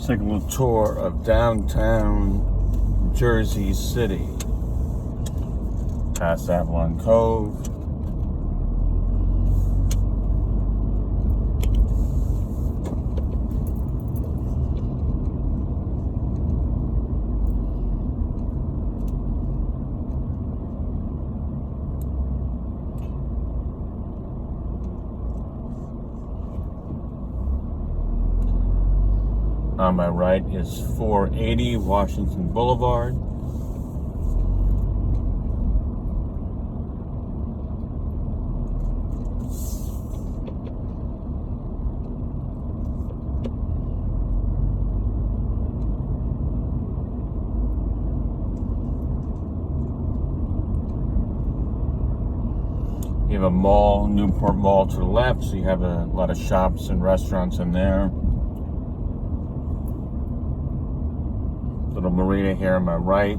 Let's take a little tour of downtown Jersey City. Past Avalon Cove. On my right is 480 Washington Boulevard. You have a mall, Newport Mall to the left, so you have a lot of shops and restaurants in there. Little marina here on my right.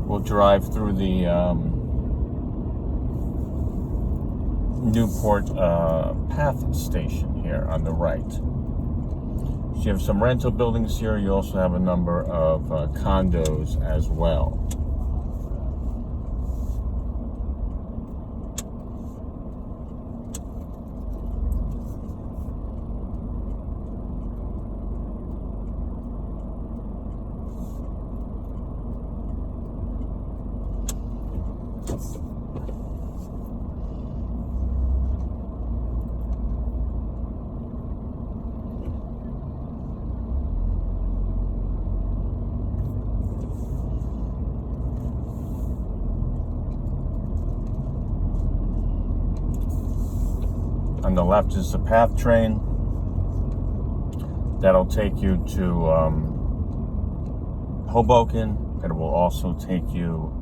We'll drive through the Newport Path Station here on the right. So you have some rental buildings here. You also have a number of condos as well. On the left is the PATH train. That'll take you to Hoboken. It will also take you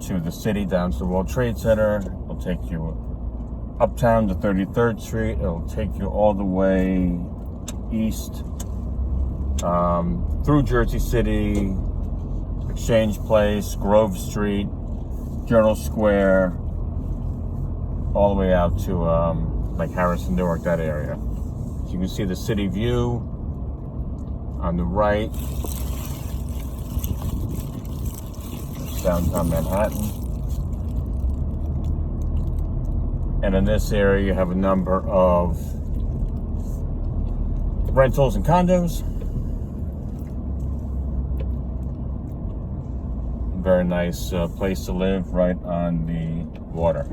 to the city, down to the World Trade Center. It'll take you uptown to 33rd Street. It'll take you all the way east through Jersey City, Exchange Place, Grove Street, Journal Square, all the way out to like Harrison, Newark, that area. So you can see the city view on the right. That's downtown Manhattan. And in this area, you have a number of rentals and condos. Very nice place to live right on the water.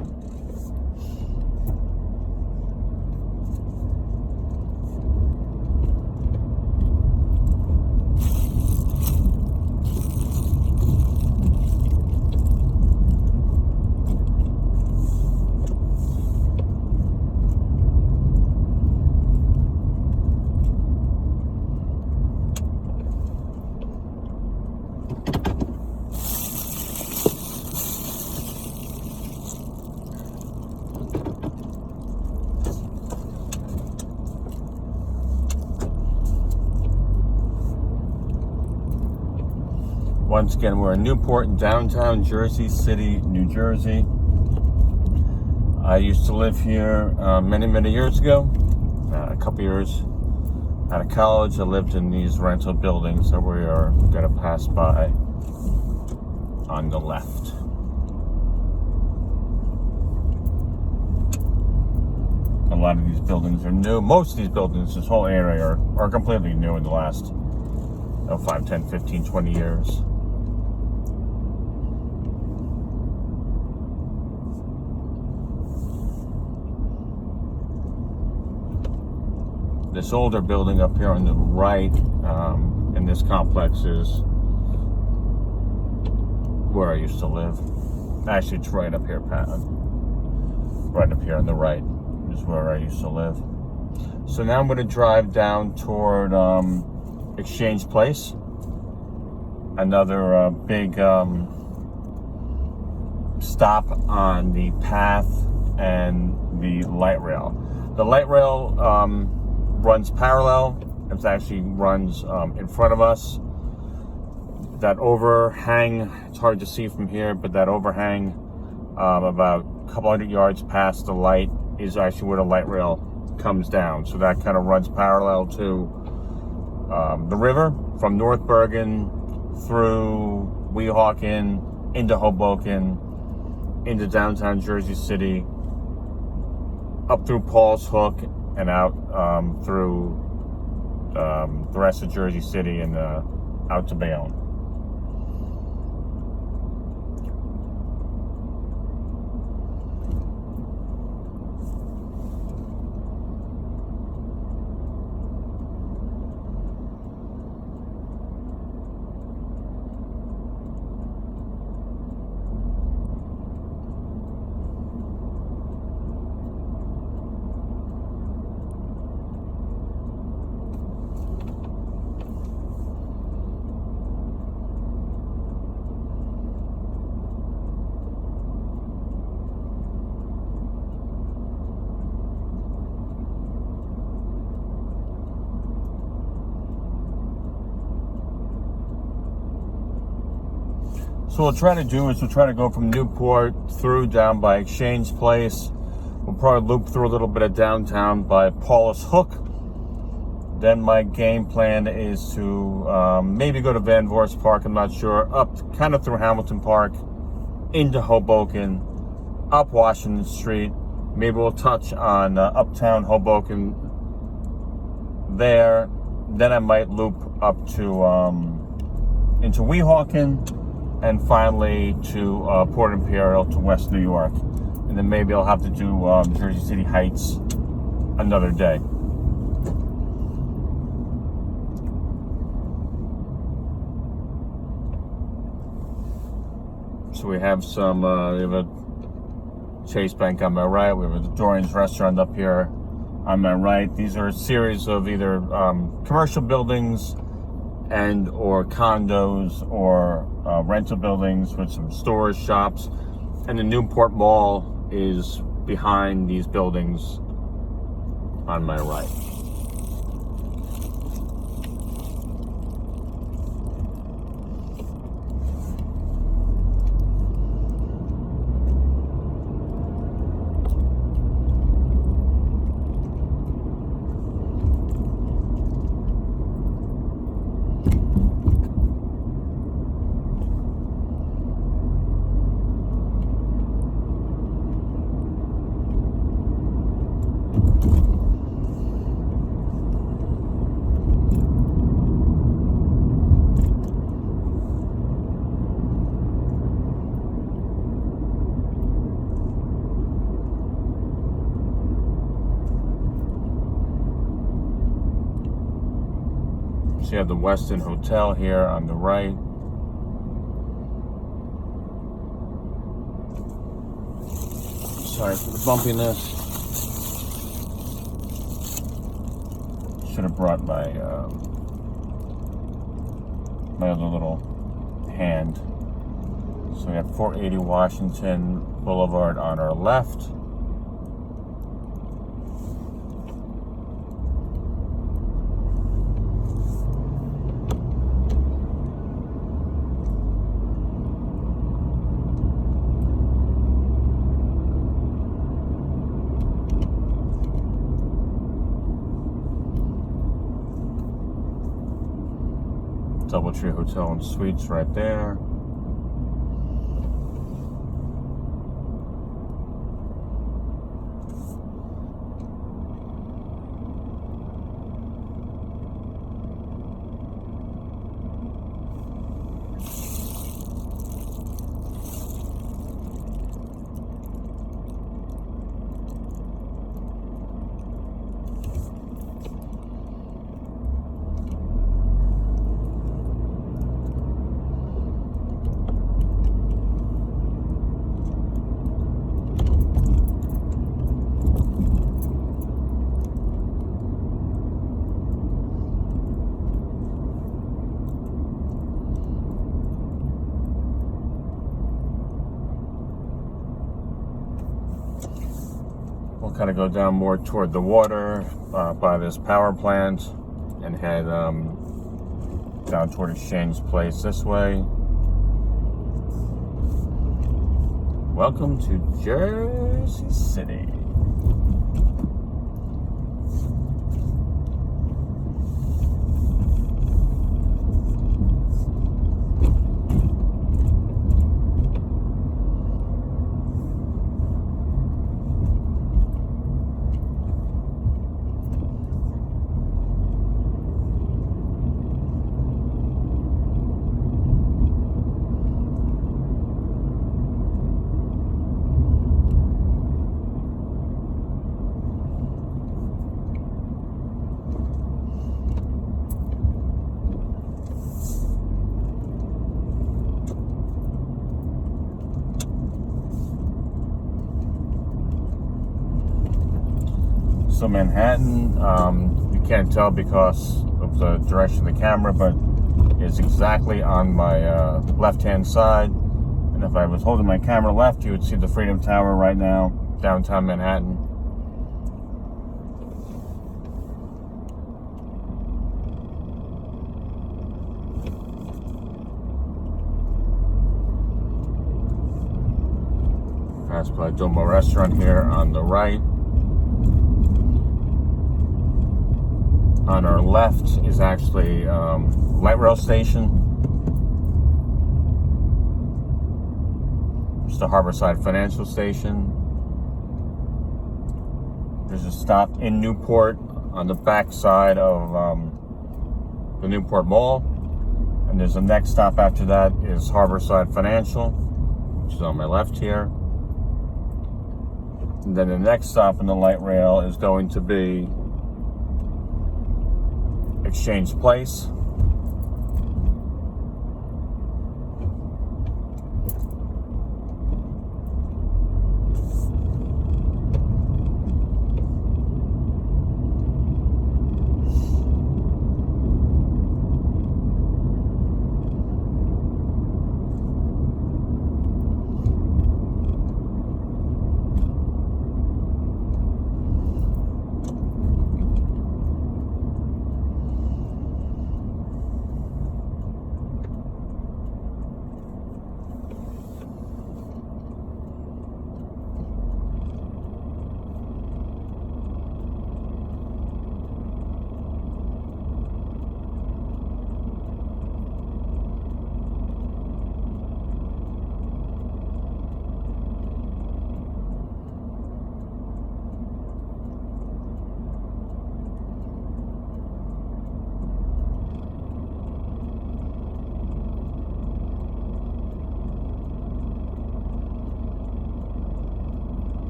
Once again, we're in Newport, downtown Jersey City, New Jersey. I used to live here many years ago. A couple years out of college, I lived in these rental buildings that we are going to pass by on the left. A lot of these buildings are new. Most of these buildings, this whole area, are completely new in the last 5, 10, 15, 20 years. This older building up here on the right in this complex is where I used to live. Actually, it's right up here, Pat. Right up here on the right is where I used to live. So now I'm going to drive down toward Exchange Place. Another big stop on the path and the light rail. The light rail runs parallel. It actually runs in front of us. That overhang, it's hard to see from here, but that overhang about a couple hundred yards past the light is actually where the light rail comes down. So that kind of runs parallel to the river from North Bergen through Weehawken into Hoboken, into downtown Jersey City, up through Paul's Hook, and out through the rest of Jersey City and out to Bayonne. So what we'll try to do is we'll try to go from Newport through down by Exchange Place. We'll probably loop through a little bit of downtown by Paul's Hook. Then my game plan is to maybe go to Van Voorst Park, I'm not sure, up kind of through Hamilton Park, into Hoboken, up Washington Street. Maybe we'll touch on uptown Hoboken there. Then I might loop up to into Weehawken, and finally to Port Imperial to West New York. And then maybe I'll have to do Jersey City Heights another day. So we have a Chase Bank on my right. We have a Dorian's Restaurant up here on my right. These are a series of either commercial buildings and or condos or rental buildings with some stores, shops, and the Newport Mall is behind these buildings on my right. You have the Westin Hotel here on the right. Sorry for the bumpiness. Should have brought my my other little hand. So we have 480 Washington Boulevard on our left. Doubletree Hotel and Suites right there. Kind of go down more toward the water by this power plant and head down toward Exchange Place this way. Welcome to Jersey City. So Manhattan, you can't tell because of the direction of the camera, but it's exactly on my left-hand side. And if I was holding my camera left, you would see the Freedom Tower right now, downtown Manhattan. Passed by Domo Restaurant here on the right. On our left is actually light rail station. It's the Harborside Financial Station. There's a stop in Newport on the back side of the Newport Mall. And there's the next stop after that is Harborside Financial, which is on my left here. And then the next stop on the light rail is going to be Exchange Place.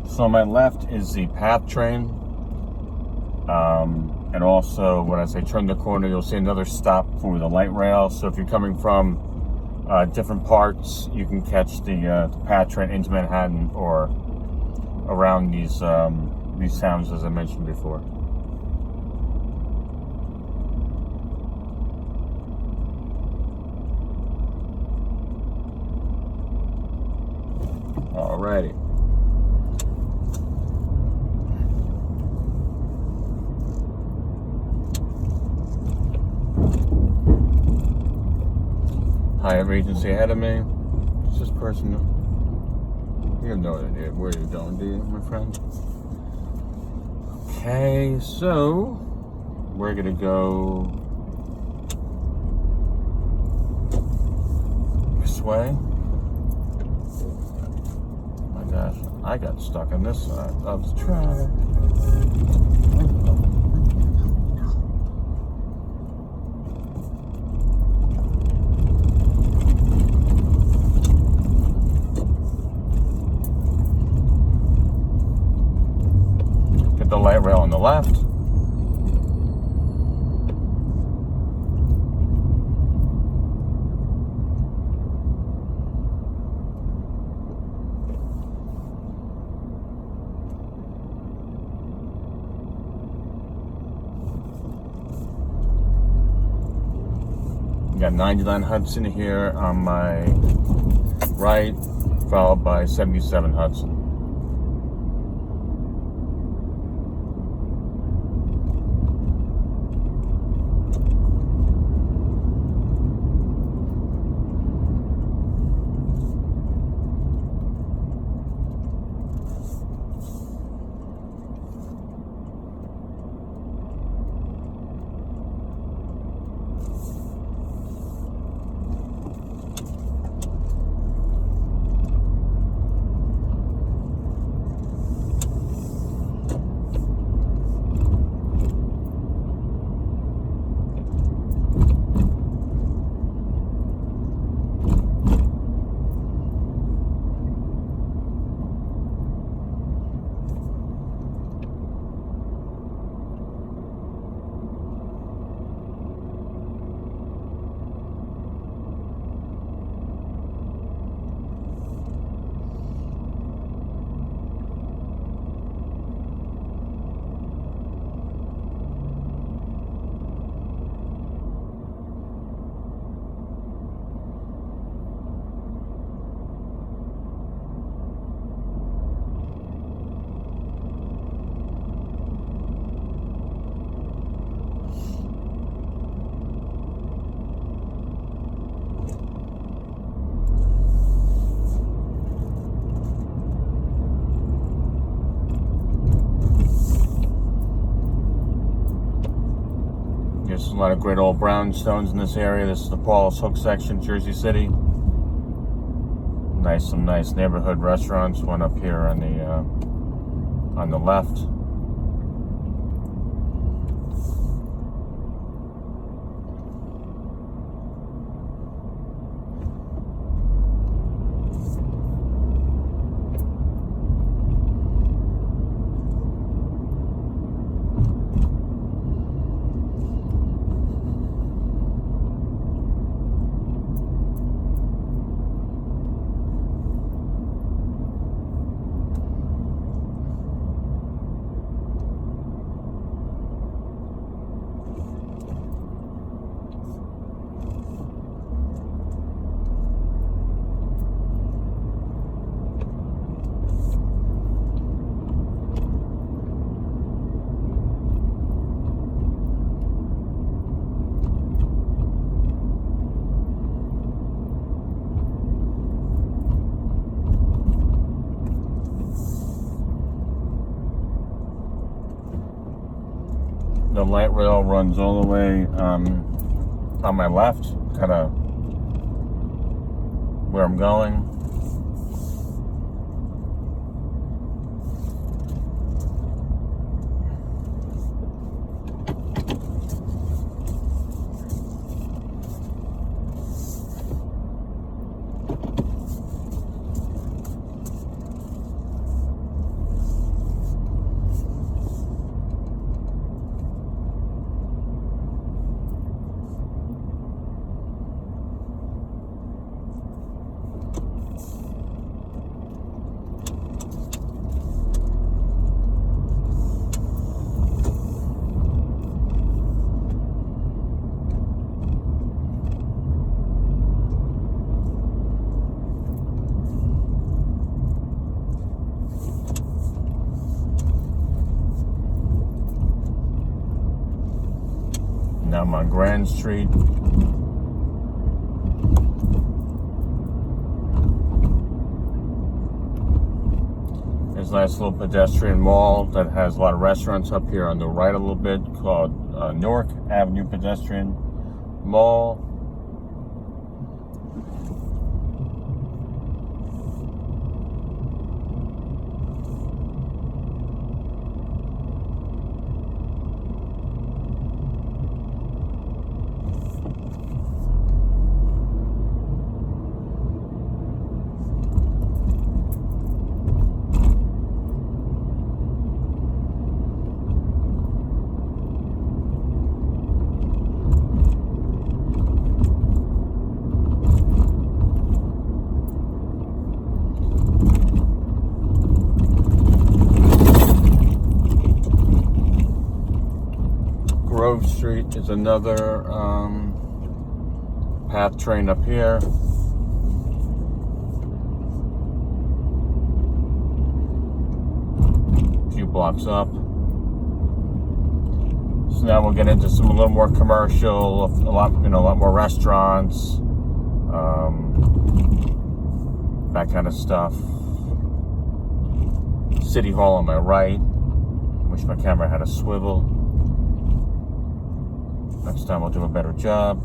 So on my left is the PATH train. And also, when I say turn the corner, you'll see another stop for the light rail. So if you're coming from different parts, you can catch the PATH train into Manhattan or around these towns, as I mentioned before. Alrighty. Hyatt Regency ahead of me. It's this person. You have no idea where you're going, do you, my friend? Okay, so we're gonna go this way. Oh my gosh, I got stuck on this side of the track. The light rail on the left. We got 99 Hudson here on my right, followed by 77 Hudson. a lot of great old brownstones in this area. This is the Paul's Hook section, Jersey City. Some nice neighborhood restaurants. One up here on the left. The light rail runs all the way on my left, kind of where I'm going. Now I'm on Grand Street. There's a nice little pedestrian mall that has a lot of restaurants up here on the right a little bit, called Newark Avenue Pedestrian Mall. Grove Street is another path train up here. A few blocks up. So now we'll get into a little more commercial, a lot more restaurants, that kind of stuff. City Hall on my right. Wish my camera had a swivel. Next time I'll do a better job.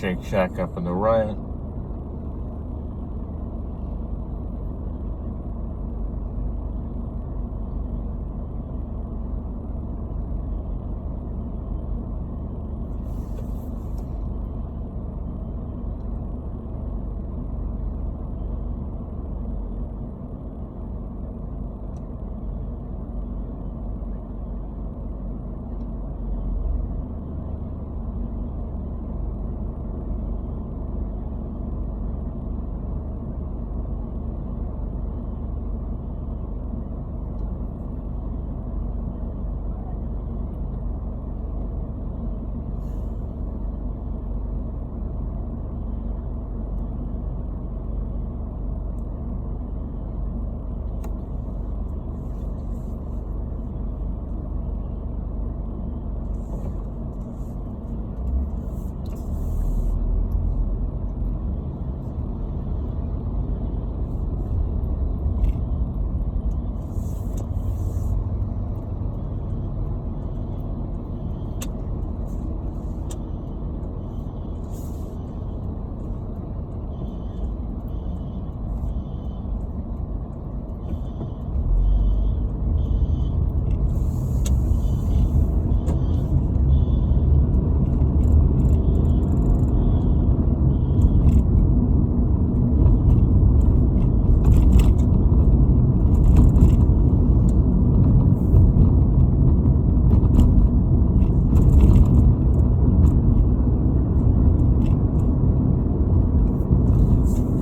Shake Shack up on the right.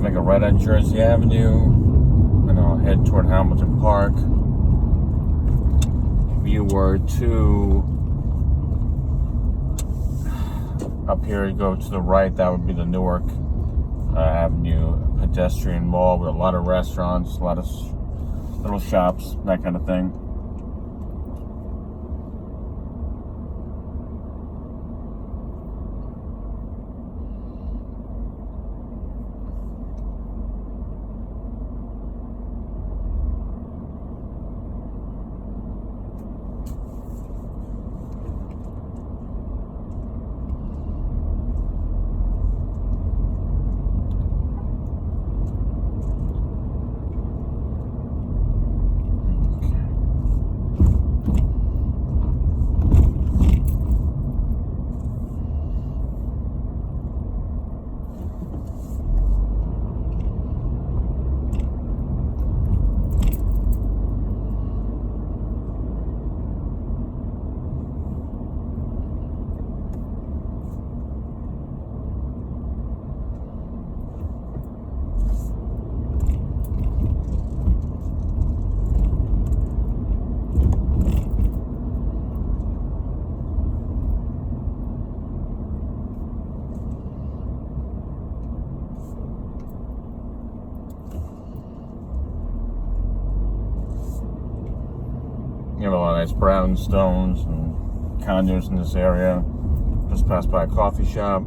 Make a right on Jersey Avenue, and I'll head toward Hamilton Park. If you were to up here, you go to the right, that would be the Newark Avenue pedestrian mall with a lot of restaurants, a lot of little shops, that kind of thing. You have a lot of nice brownstones and condos in this area. Just passed by a coffee shop.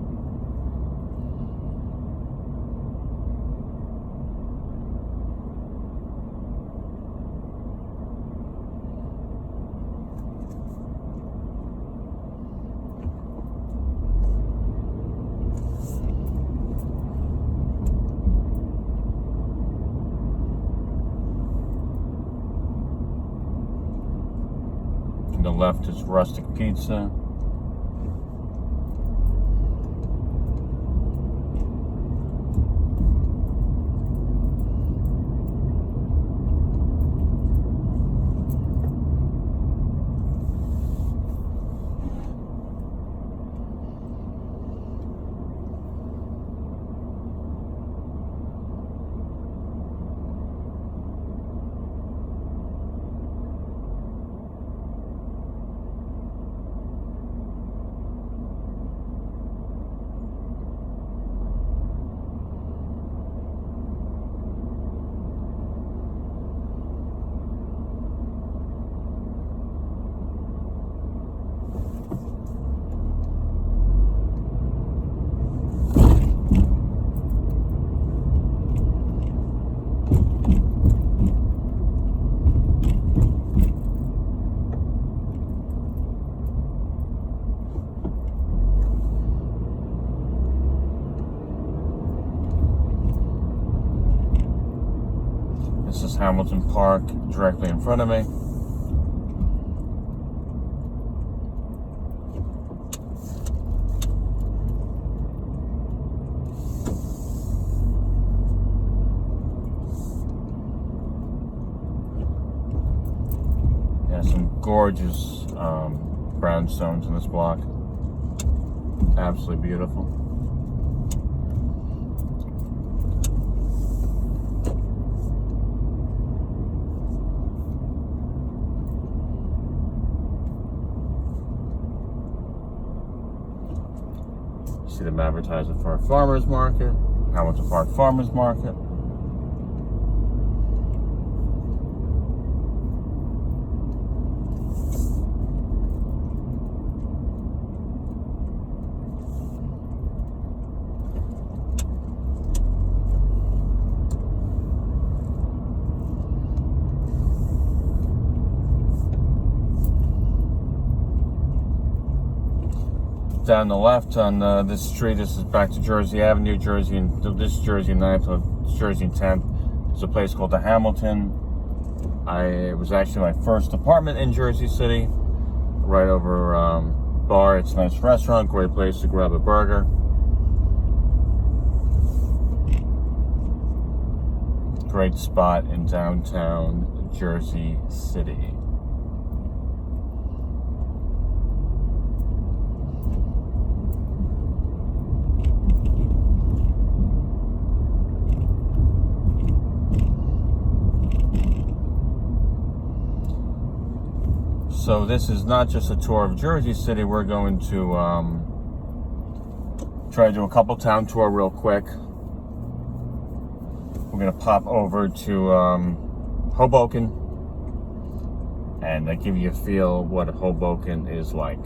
On the left is Rustic Pizza. This is Hamilton Park directly in front of me. Yeah, some gorgeous brownstones in this block. Absolutely beautiful. See them advertising for a farmer's market, Hamilton Park Farmer's Market. Down the left on this street, this is back to Jersey Avenue, Jersey, and this is Jersey 9th, Jersey 10th. There's a place called the Hamilton. It was actually my first apartment in Jersey City, right over bar. It's a nice restaurant, great place to grab a burger. Great spot in downtown Jersey City. So this is not just a tour of Jersey City. We're going to try to do a couple town tour real quick. We're going to pop over to Hoboken and give you a feel what Hoboken is like.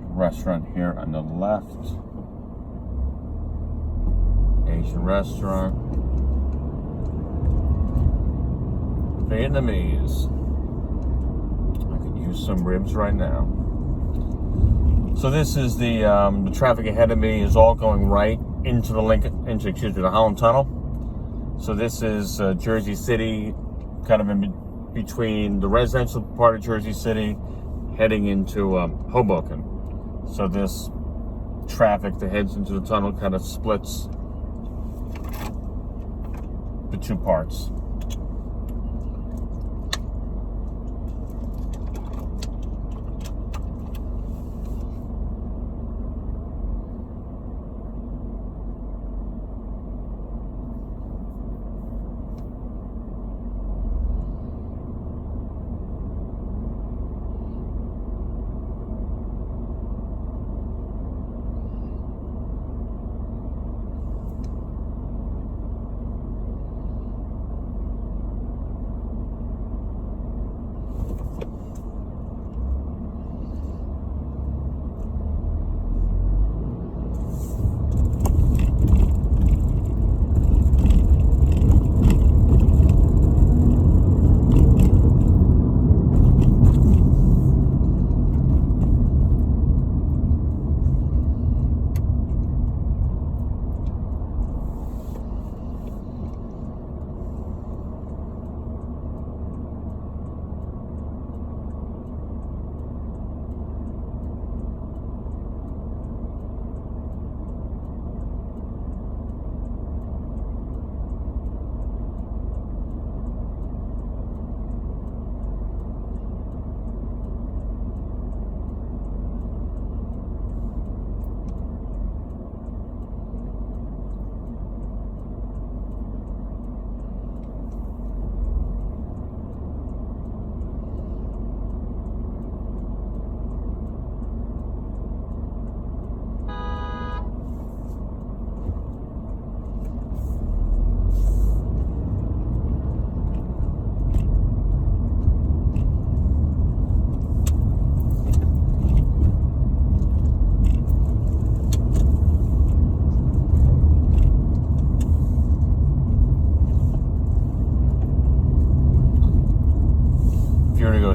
Restaurant here on the left, Asian restaurant, Vietnamese. I could use some ribs right now. So this is the traffic ahead of me is all going right into the the Holland Tunnel. So this is Jersey City, kind of in between the residential part of Jersey City, heading into Hoboken. So this traffic that heads into the tunnel kind of splits the two parts.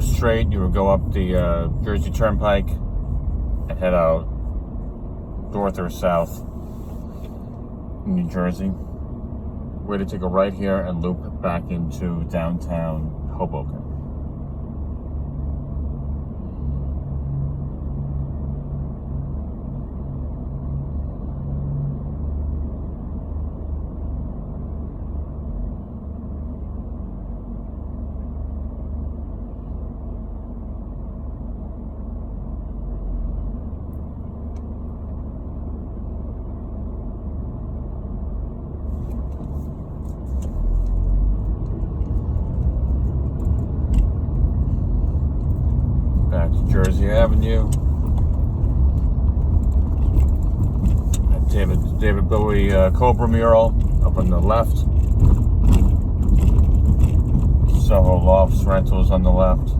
straight, you would go up the Jersey Turnpike and head out north or south in New Jersey. We're to take a right here and loop back into downtown Hoboken. Back to Jersey Avenue. David Bowie Cobra mural up on the left. Soho Lofts Rentals on the left.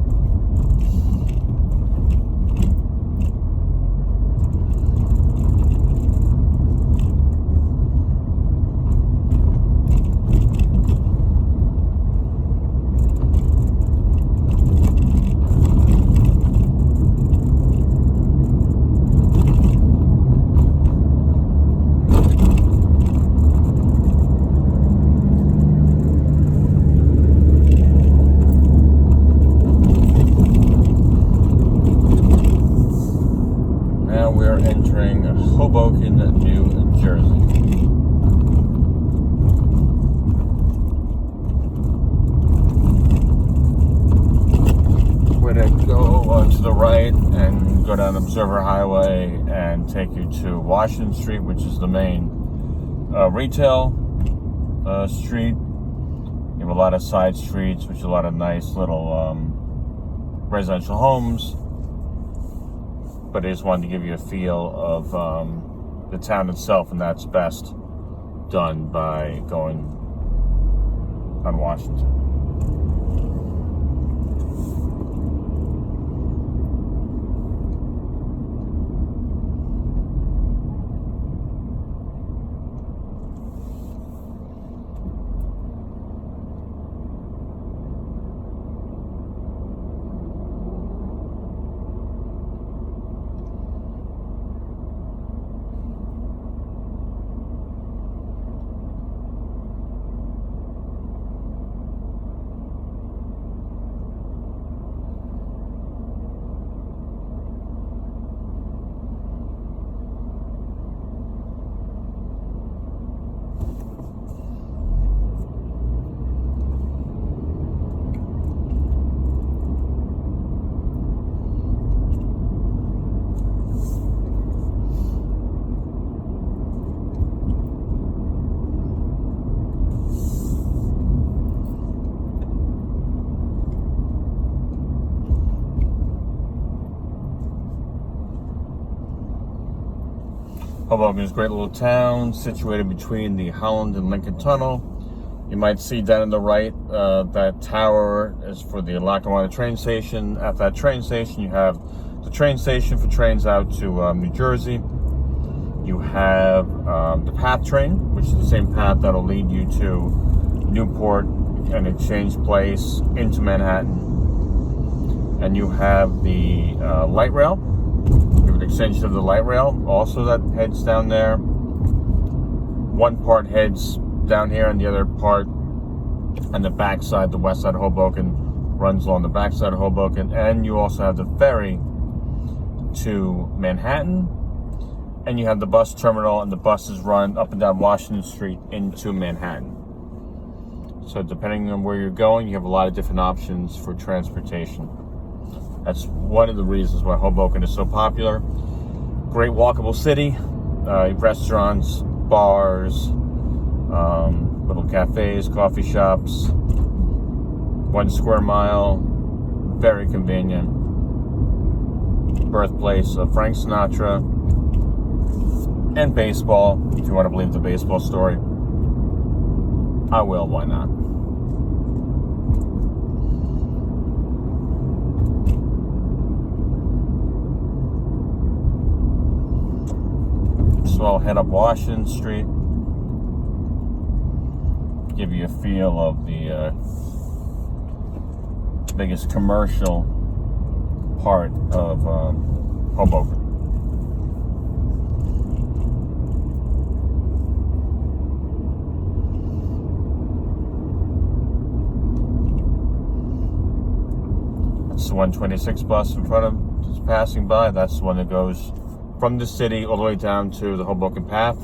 We're entering Hoboken, New Jersey. We're to go to the right and go down Observer Highway and take you to Washington Street, which is the main retail street. You have a lot of side streets, which are a lot of nice little residential homes. But I just wanted to give you a feel of the town itself, and that's best done by going on Washington. Hoboken is a great little town situated between the Holland and Lincoln Tunnel. You might see down on the right, that tower is for the Lackawanna train station. At that train station, you have the train station for trains out to New Jersey. You have the PATH train, which is the same path that'll lead you to Newport and Exchange Place into Manhattan. And you have the light rail. You have an extension of the light rail also that heads down there. One part heads down here, and the other part on the backside, the west side of Hoboken, runs along the backside of Hoboken. And you also have the ferry to Manhattan, and you have the bus terminal, and the buses run up and down Washington Street into Manhattan. So depending on where you're going, you have a lot of different options for transportation. That's one of the reasons why Hoboken is so popular. Great walkable city, restaurants, bars, little cafes, coffee shops, 1 square mile, very convenient. Birthplace of Frank Sinatra and baseball, if you want to believe the baseball story. I will, why not? So I'll head up Washington Street, give you a feel of the biggest commercial part of Hoboken. That's the 126 bus in front of, just passing by. That's the one that goes from the city all the way down to the Hoboken Path.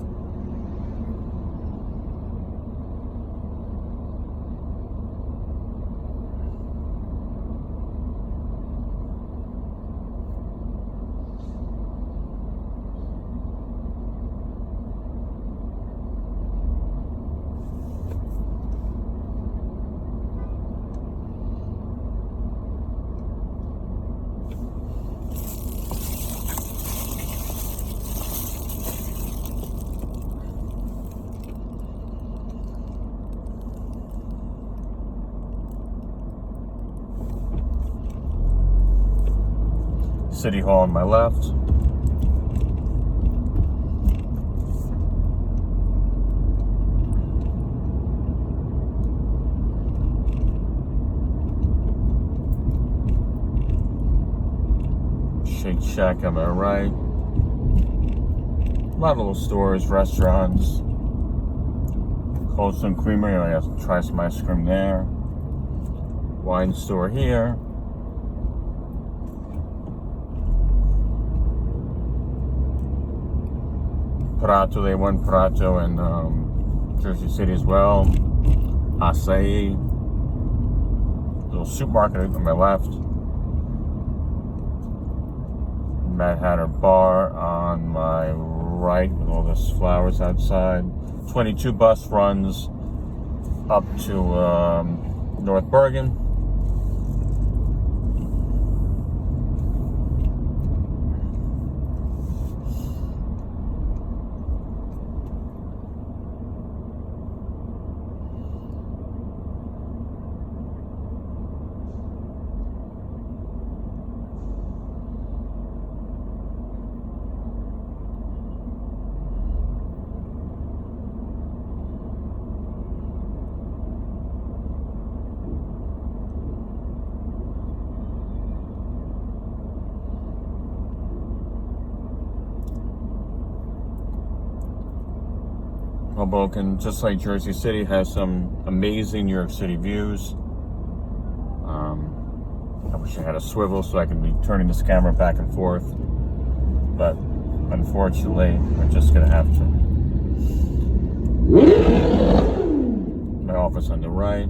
City Hall on my left. Shake Shack on my right. A lot of little stores, restaurants. Cold Stone Creamery, I have to try some ice cream there. Wine store here. Prato, they won Prato in Jersey City as well. Acai. Little supermarket on my left. Mad Hatter Bar on my right with all those flowers outside. 22 bus runs up to North Bergen. Hoboken, just like Jersey City, has some amazing New York City views. I wish I had a swivel so I could be turning this camera back and forth, but unfortunately, we're just gonna have to. My office on the right.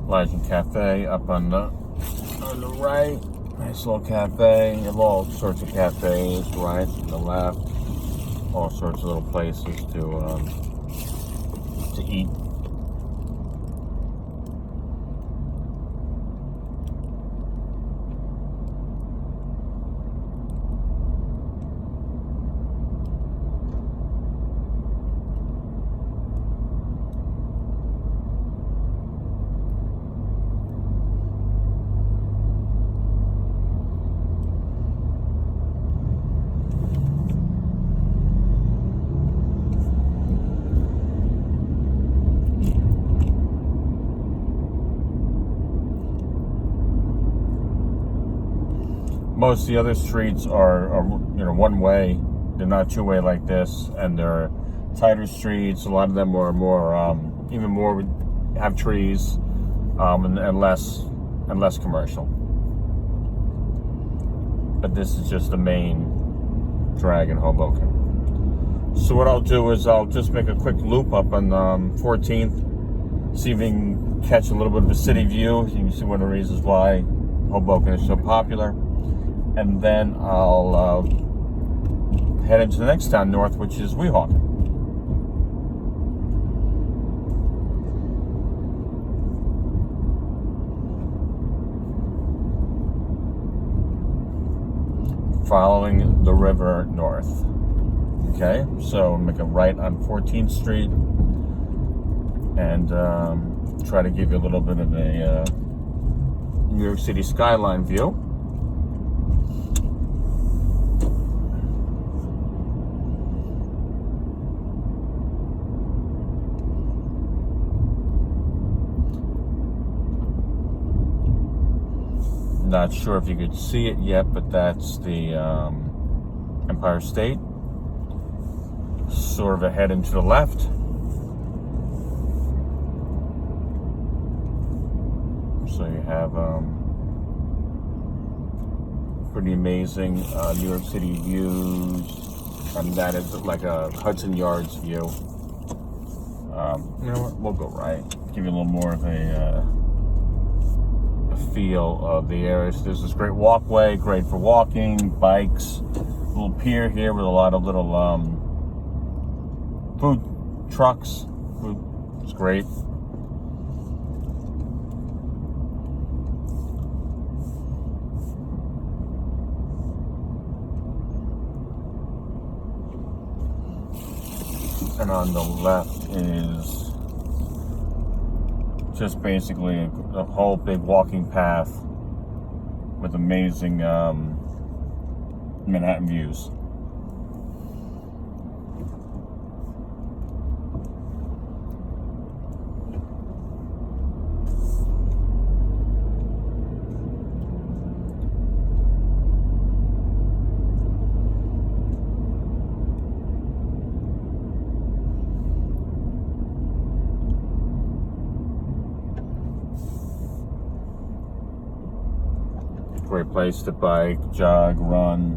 Elijah Cafe up on the right. Nice little cafe. You have all sorts of cafes, right, on the left. All sorts of little places to eat. Most of the other streets are one way. They're not two way like this, and they're tighter streets. A lot of them are more, even more have trees, and less commercial. But this is just the main drag in Hoboken. So what I'll do is I'll just make a quick loop up on 14th, see if we can catch a little bit of a city view. You can see one of the reasons why Hoboken is so popular. And then I'll head into the next town north, which is Weehawken. Following the river north. Okay, so make a right on 14th Street and try to give you a little bit of a New York City skyline view. Not sure if you could see it yet, but that's the Empire State. Sort of ahead and to the left. So you have pretty amazing New York City views. And that is like a Hudson Yards view. You know what? We'll go right. Give you a little more of a feel of the area. So there's this great walkway, great for walking, bikes, a little pier here with a lot of little food trucks. It's great. And on the left is just basically a whole big walking path with amazing Manhattan views. Great place to bike, jog, run.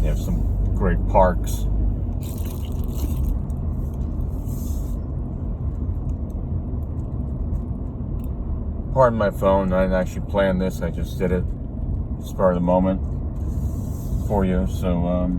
You have some great parks. Pardon my phone, I didn't actually plan this, I just did it spur of the moment for you, so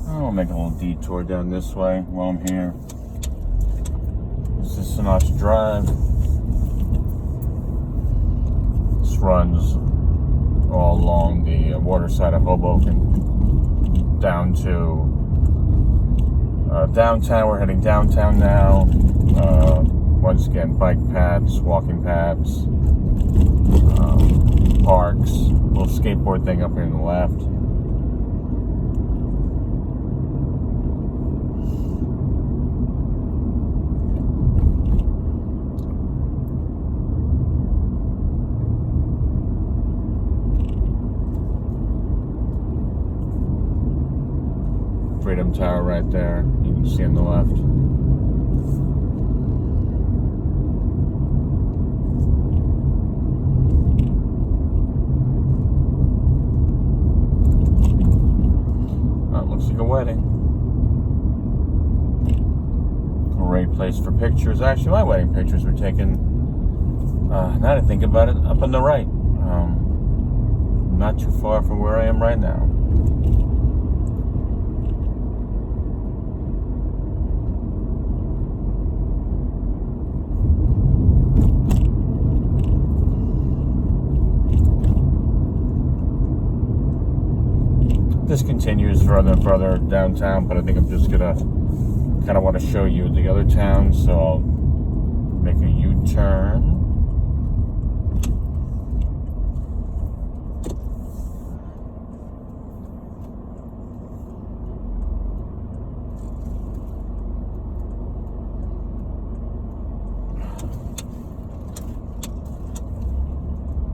I'll make a little detour down this way while I'm here. This is Sinatra Drive. This runs all along the water side of Hoboken down to downtown. We're heading downtown now. Once again, bike paths, walking paths, parks, little skateboard thing up here on the left. Freedom Tower right there, you can see on the left. wedding. Great place for pictures. Actually, my wedding pictures were taken, now that I think about it, up on the right. Not too far from where I am right now. This continues further and further downtown, but I think I'm just gonna kind of want to show you the other towns, so I'll make a U-turn.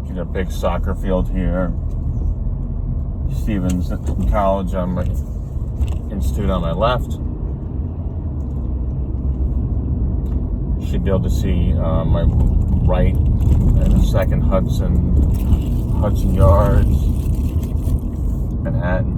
You got a big soccer field here. Stevens College on my institute on my left. Should be able to see my right and a second Hudson Yards, Manhattan.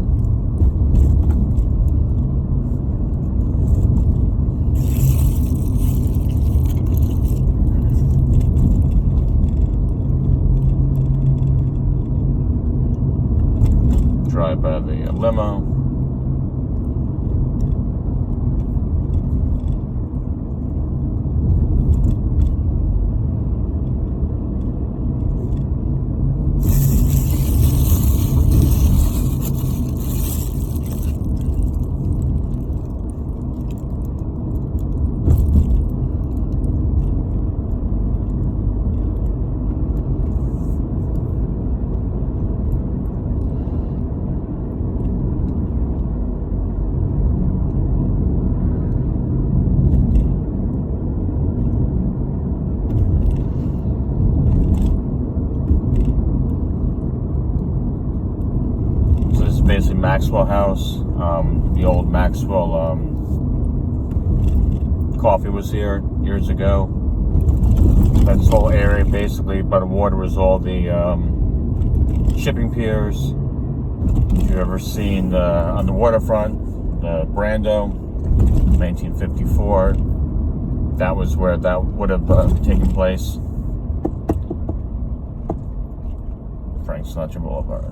Drive by the limo. Basically Maxwell House. The old Maxwell coffee was here years ago. This whole area basically by the water was all the shipping piers. If you've ever seen on the waterfront, the Brando, 1954, that was where that would have taken place. Frank Sinatra Boulevard.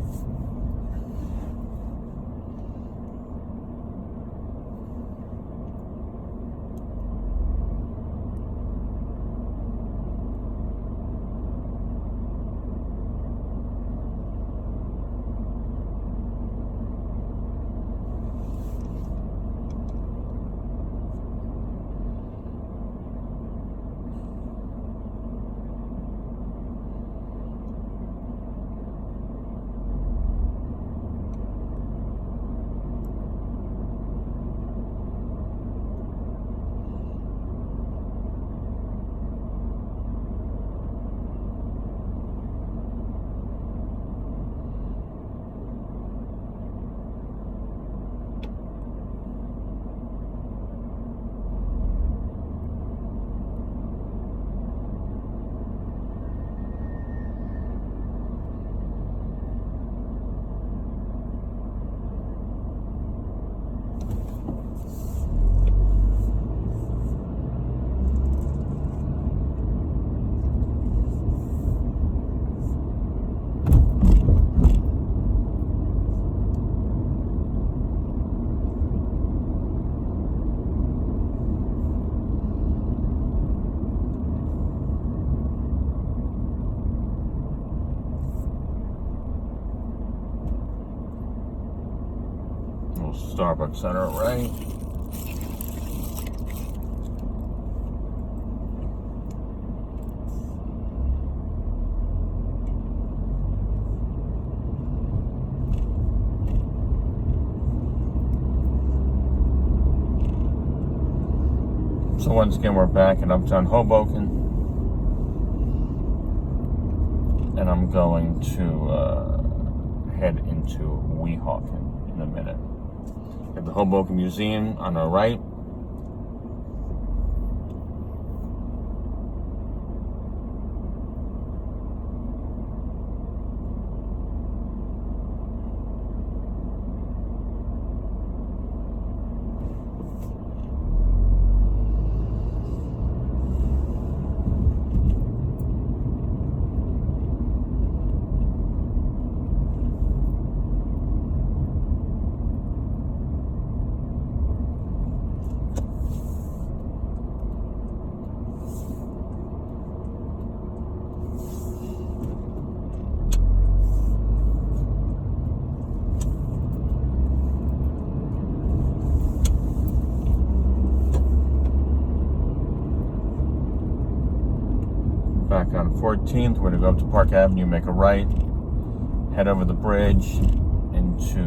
Starbucks Center, right? So once again, we're back in uptown Hoboken, and I'm going to head into Weehawken in a minute. We have the Hoboken Museum on our right. back on 14th. We're going to go up to Park Avenue, make a right, head over the bridge into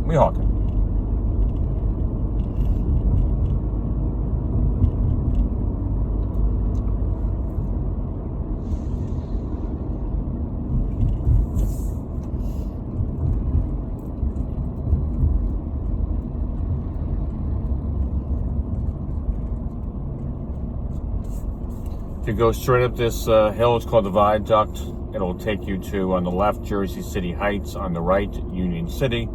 Weehawken. If you go straight up this hill, it's called the Viaduct. It'll take you to, on the left, Jersey City Heights. On the right, Union City.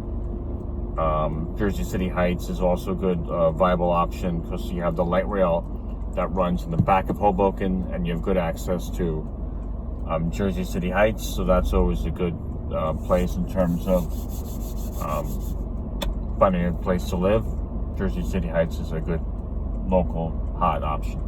Jersey City Heights is also a good viable option because you have the light rail that runs in the back of Hoboken, and you have good access to Jersey City Heights. So that's always a good place in terms of finding a place to live. Jersey City Heights is a good local hot option.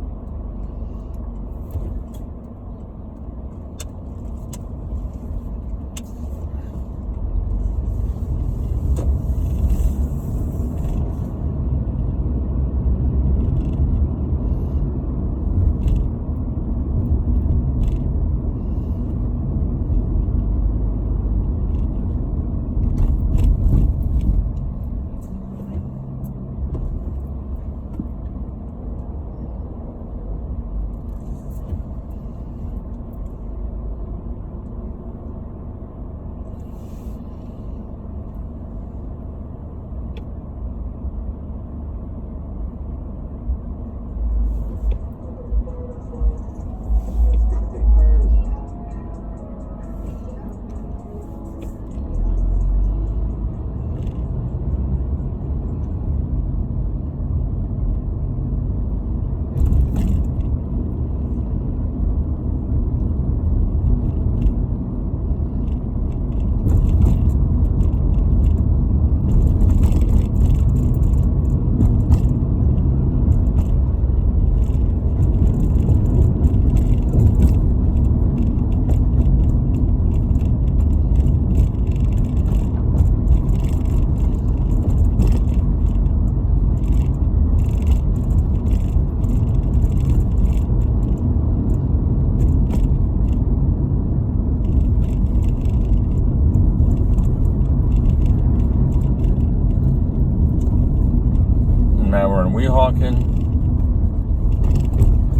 Now we're in Weehawken,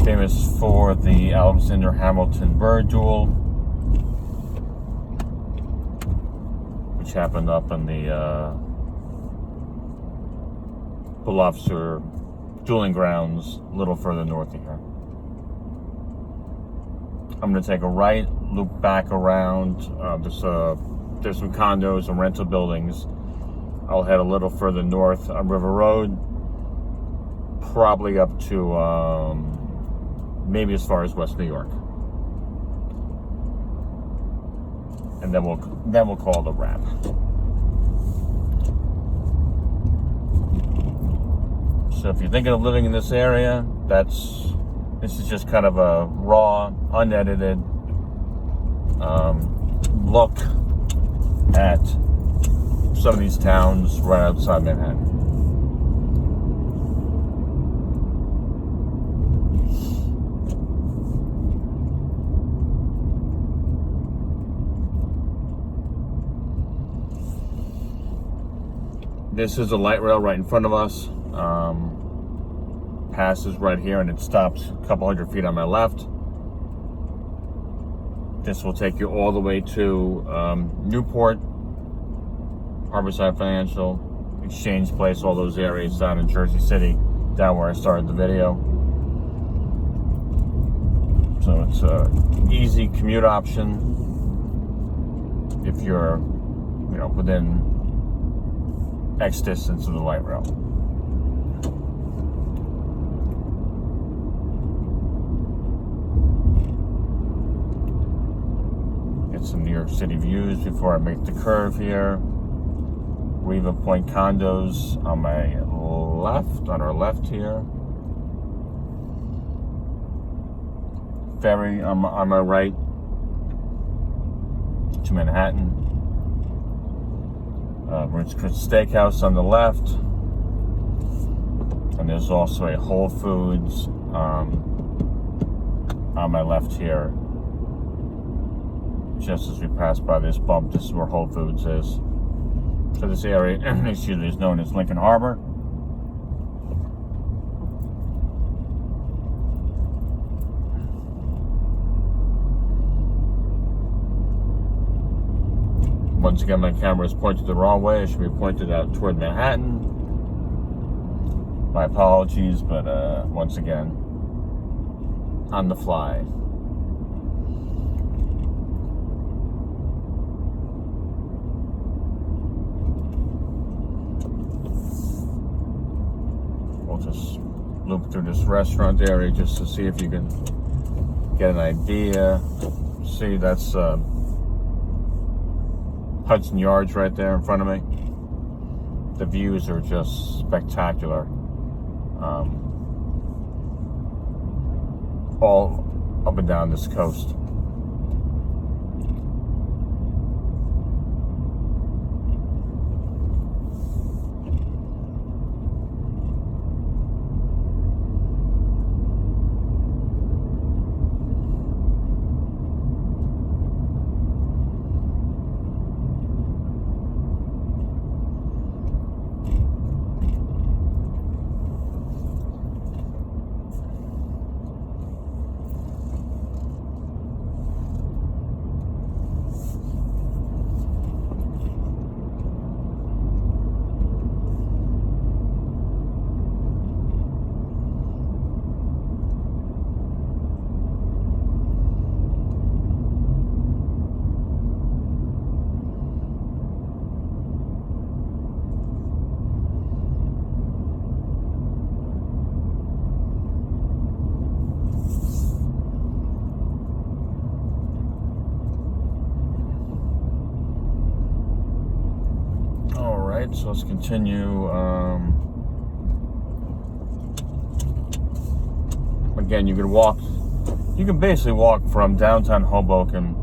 famous for the Alexander Hamilton bird duel, which happened up in the Bluffs or dueling grounds a little further north of here. I'm going to take a right, loop back around. There's some condos and rental buildings. I'll head a little further north on River Road, probably up to maybe as far as West New York, and then we'll call it a wrap. So if you're thinking of living in this area, this is just kind of a raw, unedited look at some of these towns right outside Manhattan. This is a light rail right in front of us. Passes right here and it stops a couple hundred feet on my left. This will take you all the way to Newport, Harborside Financial, Exchange Place, all those areas down in Jersey City, down where I started the video. So it's an easy commute option if you're, within X distance of the light rail. Get some New York City views before I make the curve here. Weehawken condos on my left, on our left here. Ferry on my right to Manhattan. Ritz Chris Steakhouse on the left, and there's also a Whole Foods on on my left here. Just as we pass by this bump, this is where Whole Foods is. So this area, excuse me, is known as Lincoln Harbor. Once again, my camera is pointed the wrong way. It should be pointed out toward Manhattan. My apologies, but once again, on the fly. We'll just loop through this restaurant area just to see if you can get an idea. See, that's Hudson Yards right there in front of me. The views are just spectacular. All up and down this coast. So let's continue. Again, you can basically walk from downtown Hoboken,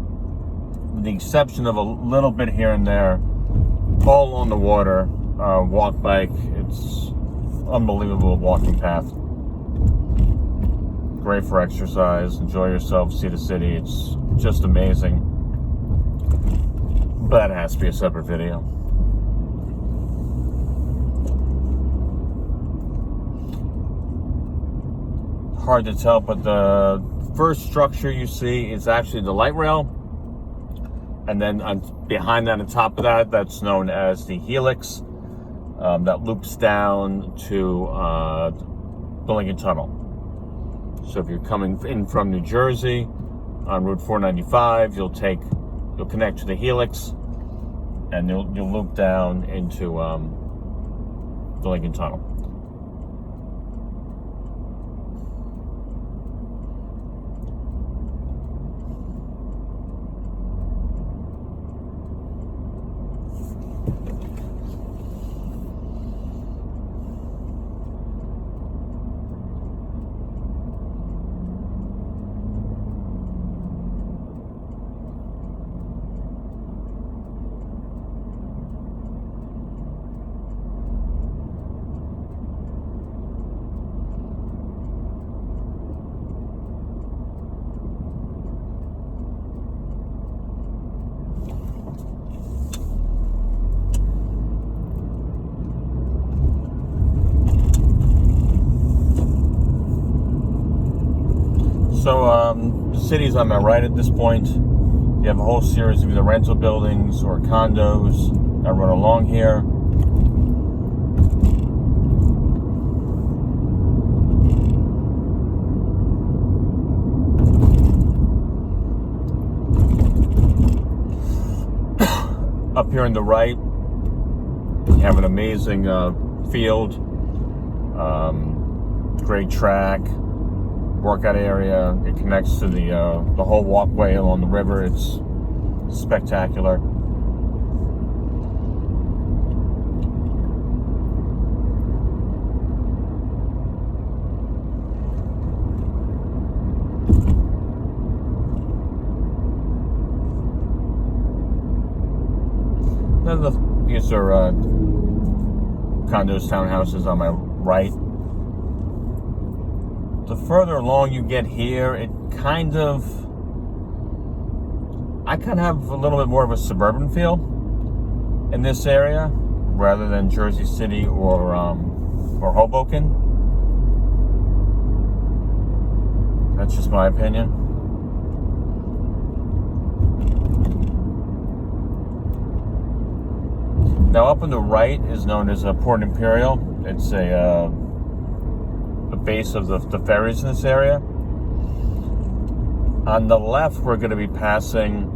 with the exception of a little bit here and there, all along the water, walk, bike. It's unbelievable walking path. Great for exercise, enjoy yourself, see the city. It's just amazing. But it has to be a separate video. Hard to tell, but the first structure you see is actually the light rail, and then behind that, on top of that, that's known as the helix that loops down to the Lincoln Tunnel. So if you're coming in from New Jersey on Route 495, you'll connect to the helix, and you'll loop down into the Lincoln Tunnel. So the city's on my right at this point. You have a whole series of either rental buildings or condos that run along here. Up here on the right, you have an amazing field, great track, workout area. It connects to the whole walkway along the river. It's spectacular. These are condos, townhouses on my right. The further along you get here, it I kind of have a little bit more of a suburban feel in this area rather than Jersey City or Hoboken. That's just my opinion. Now, up on the right is known as Port Imperial. It's the base of the ferries in this area. On the left, we're going to be passing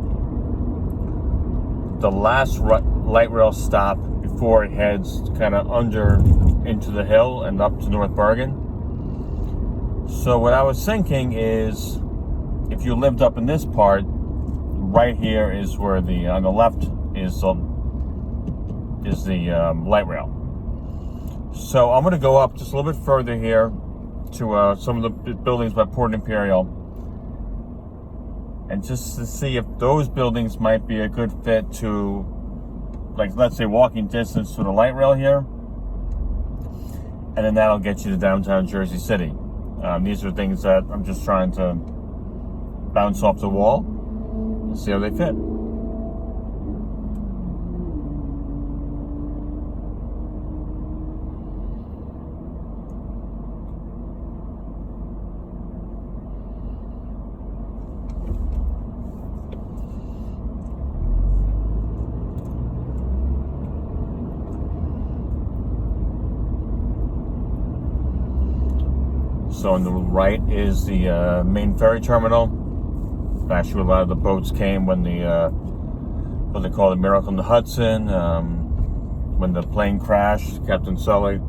the last light rail stop before it heads kind of under into the hill and up to North Bergen. So what I was thinking is, if you lived up in this part, right here is where on the left is the light rail. So I'm going to go up just a little bit further here to some of the buildings by Port Imperial, and just to see if those buildings might be a good fit to, like, let's say walking distance to the light rail here, and then that'll get you to downtown Jersey City. These are things that I'm just trying to bounce off the wall and see how they fit. So on the right is the main ferry terminal. Actually, a lot of the boats came when what they call the Miracle on the Hudson, when the plane crashed, Captain Sully.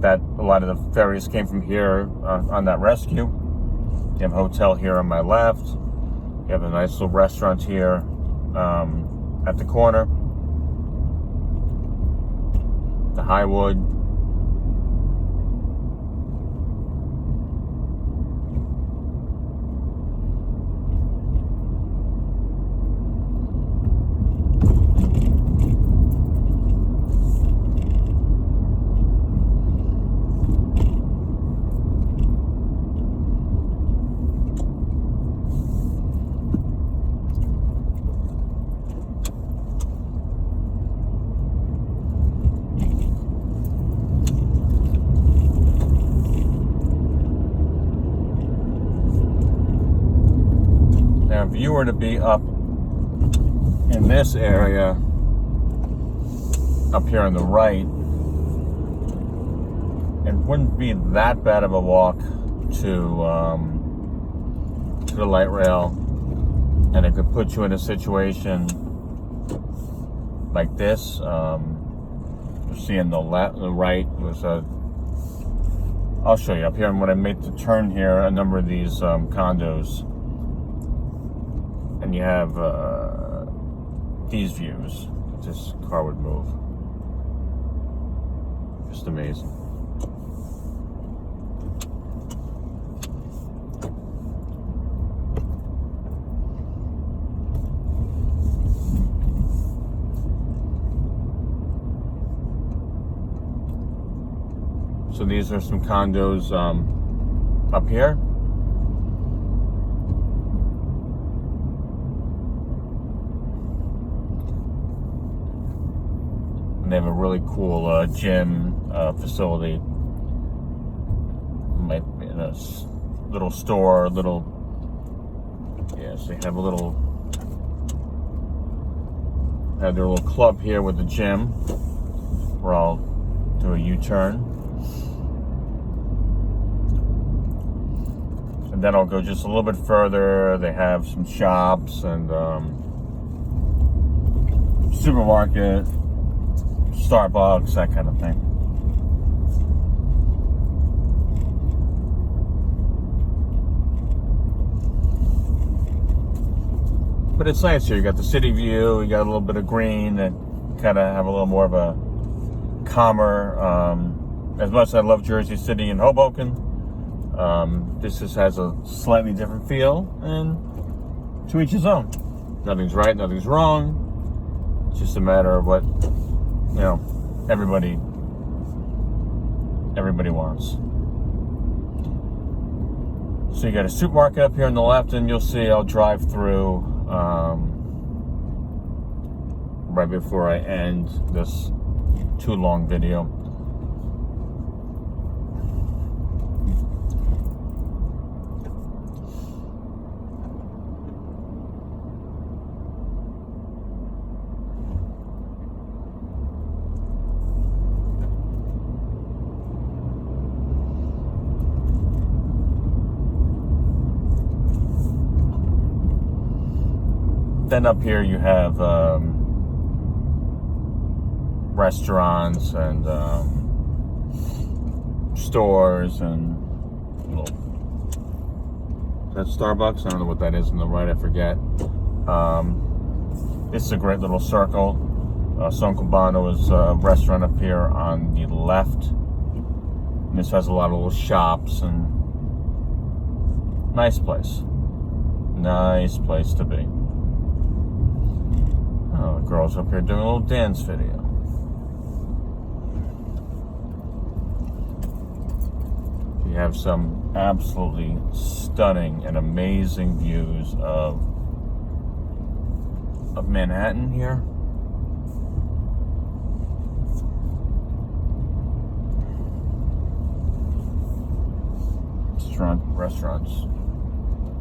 That a lot of the ferries came from here on that rescue. You have a hotel here on my left. You have a nice little restaurant here at the corner. The Highwood. Now, if you were to be up in this area, up here on the right, it wouldn't be that bad of a walk to the light rail, and it could put you in a situation like this. You see on the right was I'll show you up here. And when I made the turn here, a number of these condos. And you have these views. This car would move. Just amazing. So these are some condos up here. And they have a really cool gym facility. Might be in a little store, so they have their little club here with the gym, where I'll do a U-turn. And then I'll go just a little bit further. They have some shops and supermarket, Starbucks, that kind of thing. But it's nice here. You got the city view. You got a little bit of green that kind of have a little more of a calmer. As much as I love Jersey City and Hoboken, this just has a slightly different feel, and to each his own. Nothing's right, nothing's wrong. It's just a matter of what, everybody wants. So you got a supermarket up here on the left, and you'll see I'll drive through right before I end this too long video. Then up here you have restaurants and stores and little. Is that Starbucks? I don't know what that is on the right. I forget. This is a great little circle. Son Cubano is a restaurant up here on the left. And this has a lot of little shops and nice place. Nice place to be. Oh, the girls up here doing a little dance video. You have some absolutely stunning and amazing views of Manhattan here. Restaurants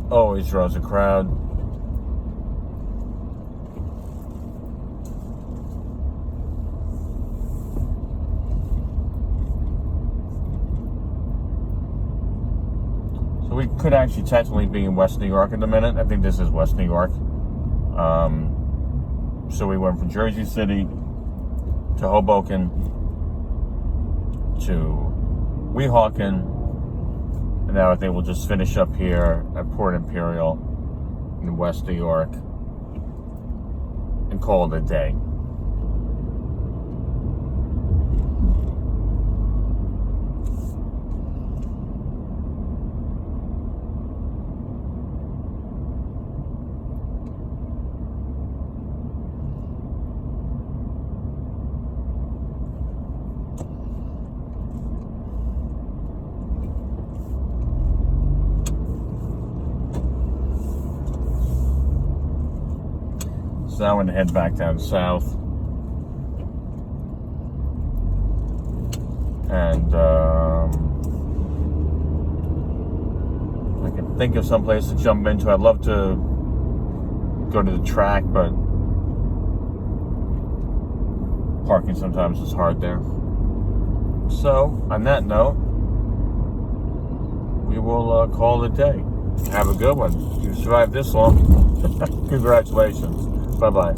always draws a crowd. So we could actually technically be in West New York in a minute. I think this is West New York. So we went from Jersey City to Hoboken to Weehawken. And now I think we'll just finish up here at Port Imperial in West New York and call it a day. So now I'm going to head back down south. And I can think of some place to jump into. I'd love to go to the track, but parking sometimes is hard there. So, on that note, we will call it a day. Have a good one. You survived this long. Congratulations. Bye-bye.